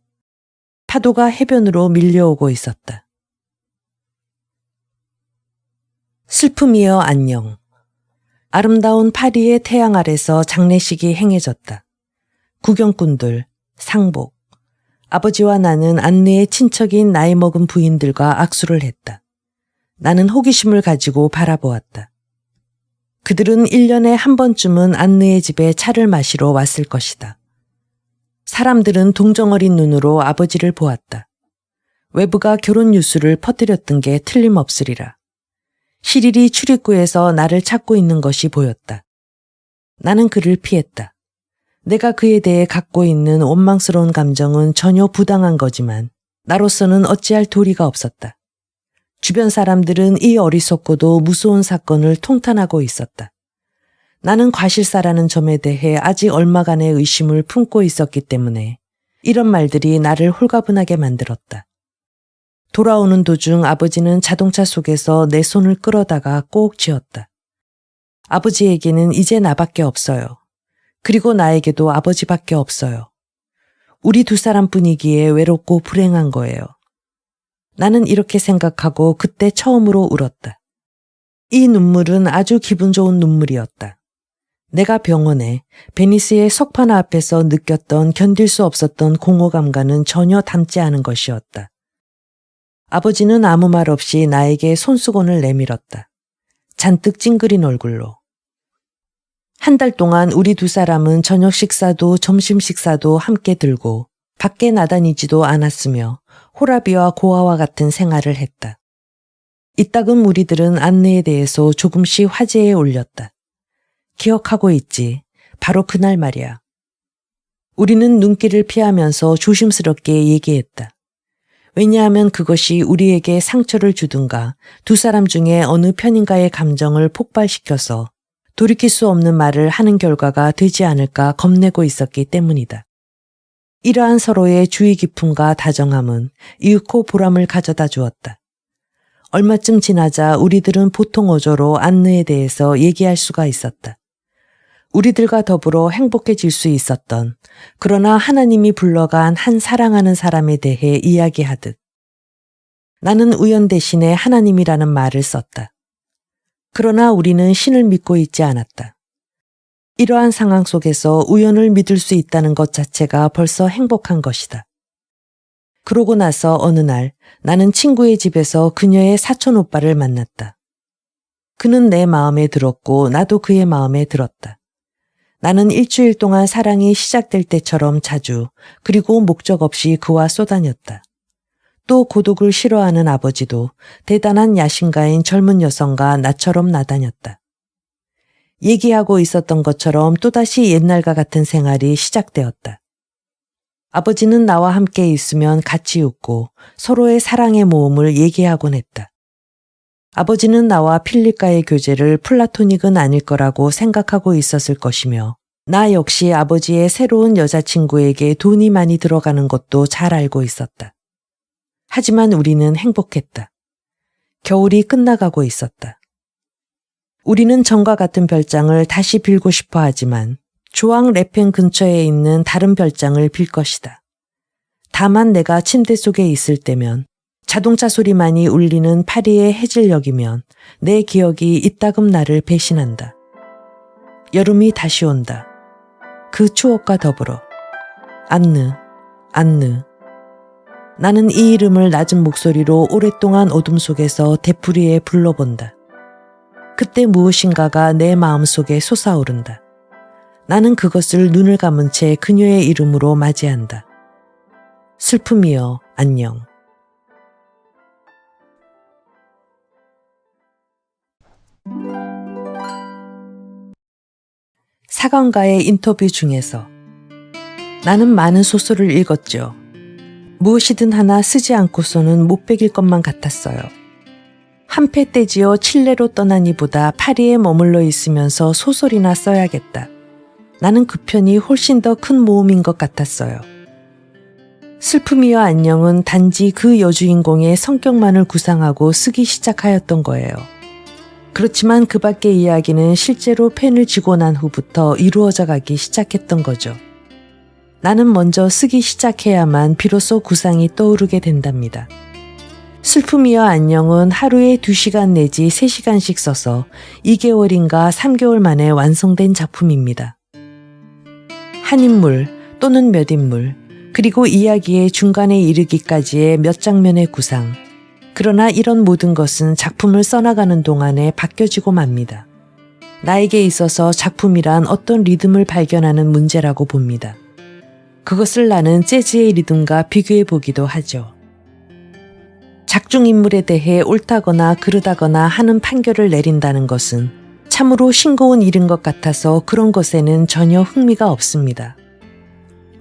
파도가 해변으로 밀려오고 있었다. 슬픔이여 안녕. 아름다운 파리의 태양 아래서 장례식이 행해졌다. 구경꾼들, 상복. 아버지와 나는 안느의 친척인 나이 먹은 부인들과 악수를 했다. 나는 호기심을 가지고 바라보았다. 그들은 1년에 한 번쯤은 안느의 집에 차를 마시러 왔을 것이다. 사람들은 동정어린 눈으로 아버지를 보았다. 외부가 결혼 뉴스를 퍼뜨렸던 게 틀림없으리라. 시릴이 출입구에서 나를 찾고 있는 것이 보였다. 나는 그를 피했다. 내가 그에 대해 갖고 있는 원망스러운 감정은 전혀 부당한 거지만 나로서는 어찌할 도리가 없었다. 주변 사람들은 이 어리석고도 무서운 사건을 통탄하고 있었다. 나는 과실사라는 점에 대해 아직 얼마간의 의심을 품고 있었기 때문에 이런 말들이 나를 홀가분하게 만들었다. 돌아오는 도중 아버지는 자동차 속에서 내 손을 끌어다가 꼭 쥐었다. 아버지에게는 이제 나밖에 없어요. 그리고 나에게도 아버지밖에 없어요. 우리 두 사람뿐이기에 외롭고 불행한 거예요. 나는 이렇게 생각하고 그때 처음으로 울었다. 이 눈물은 아주 기분 좋은 눈물이었다. 내가 병원에 베니스의 석판화 앞에서 느꼈던 견딜 수 없었던 공허감과는 전혀 닮지 않은 것이었다. 아버지는 아무 말 없이 나에게 손수건을 내밀었다. 잔뜩 찡그린 얼굴로. 한 달 동안 우리 두 사람은 저녁 식사도 점심 식사도 함께 들고 밖에 나다니지도 않았으며 호라비와 고아와 같은 생활을 했다. 이따금 우리들은 안내에 대해서 조금씩 화제에 올렸다. 기억하고 있지. 바로 그날 말이야. 우리는 눈길을 피하면서 조심스럽게 얘기했다. 왜냐하면 그것이 우리에게 상처를 주든가 두 사람 중에 어느 편인가의 감정을 폭발시켜서 돌이킬 수 없는 말을 하는 결과가 되지 않을까 겁내고 있었기 때문이다. 이러한 서로의 주의 깊음과 다정함은 이윽고 보람을 가져다 주었다. 얼마쯤 지나자 우리들은 보통 어조로 안느에 대해서 얘기할 수가 있었다. 우리들과 더불어 행복해질 수 있었던, 그러나 하나님이 불러간 한 사랑하는 사람에 대해 이야기하듯. 나는 우연 대신에 하나님이라는 말을 썼다. 그러나 우리는 신을 믿고 있지 않았다. 이러한 상황 속에서 우연을 믿을 수 있다는 것 자체가 벌써 행복한 것이다. 그러고 나서 어느 날 나는 친구의 집에서 그녀의 사촌 오빠를 만났다. 그는 내 마음에 들었고 나도 그의 마음에 들었다. 나는 일주일 동안 사랑이 시작될 때처럼 자주 그리고 목적 없이 그와 쏘다녔다. 또 고독을 싫어하는 아버지도 대단한 야심가인 젊은 여성과 나처럼 나다녔다. 얘기하고 있었던 것처럼 또다시 옛날과 같은 생활이 시작되었다. 아버지는 나와 함께 있으면 같이 웃고 서로의 사랑의 모험을 얘기하곤 했다. 아버지는 나와 필립과의 교제를 플라토닉은 아닐 거라고 생각하고 있었을 것이며 나 역시 아버지의 새로운 여자친구에게 돈이 많이 들어가는 것도 잘 알고 있었다. 하지만 우리는 행복했다. 겨울이 끝나가고 있었다. 우리는 전과 같은 별장을 다시 빌고 싶어 하지만 조항 레펜 근처에 있는 다른 별장을 빌 것이다. 다만 내가 침대 속에 있을 때면 자동차 소리만이 울리는 파리의 해질녘이면 내 기억이 이따금 나를 배신한다. 여름이 다시 온다. 그 추억과 더불어. 안느, 안느. 나는 이 이름을 낮은 목소리로 오랫동안 어둠 속에서 되풀이해 불러본다. 그때 무엇인가가 내 마음속에 솟아오른다. 나는 그것을 눈을 감은 채 그녀의 이름으로 맞이한다. 슬픔이여 안녕. 사관과의 인터뷰 중에서 나는 많은 소설을 읽었죠. 무엇이든 하나 쓰지 않고서는 못 베길 것만 같았어요. 한패 떼지어 칠레로 떠나니보다 파리에 머물러 있으면서 소설이나 써야겠다. 나는 그 편이 훨씬 더 큰 모험인 것 같았어요. 슬픔이여 안녕은 단지 그 여주인공의 성격만을 구상하고 쓰기 시작하였던 거예요. 그렇지만 그 밖의 이야기는 실제로 펜을 쥐고 난 후부터 이루어져 가기 시작했던 거죠. 나는 먼저 쓰기 시작해야만 비로소 구상이 떠오르게 된답니다. 슬픔이여 안녕은 하루에 2시간 내지 3시간씩 써서 2개월인가 3개월 만에 완성된 작품입니다. 한 인물 또는 몇 인물, 그리고 이야기의 중간에 이르기까지의 몇 장면의 구상. 그러나 이런 모든 것은 작품을 써나가는 동안에 바뀌어지고 맙니다. 나에게 있어서 작품이란 어떤 리듬을 발견하는 문제라고 봅니다. 그것을 나는 재즈의 리듬과 비교해 보기도 하죠. 작중 인물에 대해 옳다거나 그르다거나 하는 판결을 내린다는 것은 참으로 싱거운 일인 것 같아서 그런 것에는 전혀 흥미가 없습니다.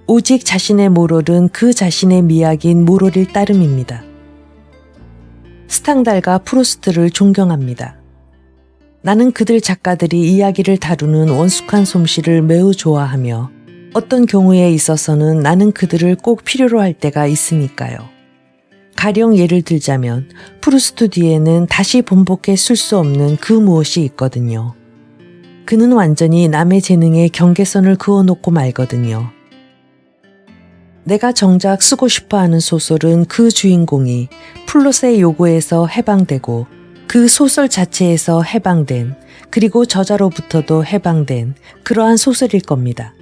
오직 자신의 모럴은 그 자신의 미학인 모럴일 따름입니다. 스탕달과 프루스트를 존경합니다. 나는 그들 작가들이 이야기를 다루는 원숙한 솜씨를 매우 좋아하며 어떤 경우에 있어서는 나는 그들을 꼭 필요로 할 때가 있으니까요. 가령 예를 들자면 프루스트 뒤에는 다시 번복해 쓸 수 없는 그 무엇이 있거든요. 그는 완전히 남의 재능에 경계선을 그어놓고 말거든요. 내가 정작 쓰고 싶어하는 소설은 그 주인공이 플롯의 요구에서 해방되고 그 소설 자체에서 해방된, 그리고 저자로부터도 해방된 그러한 소설일 겁니다.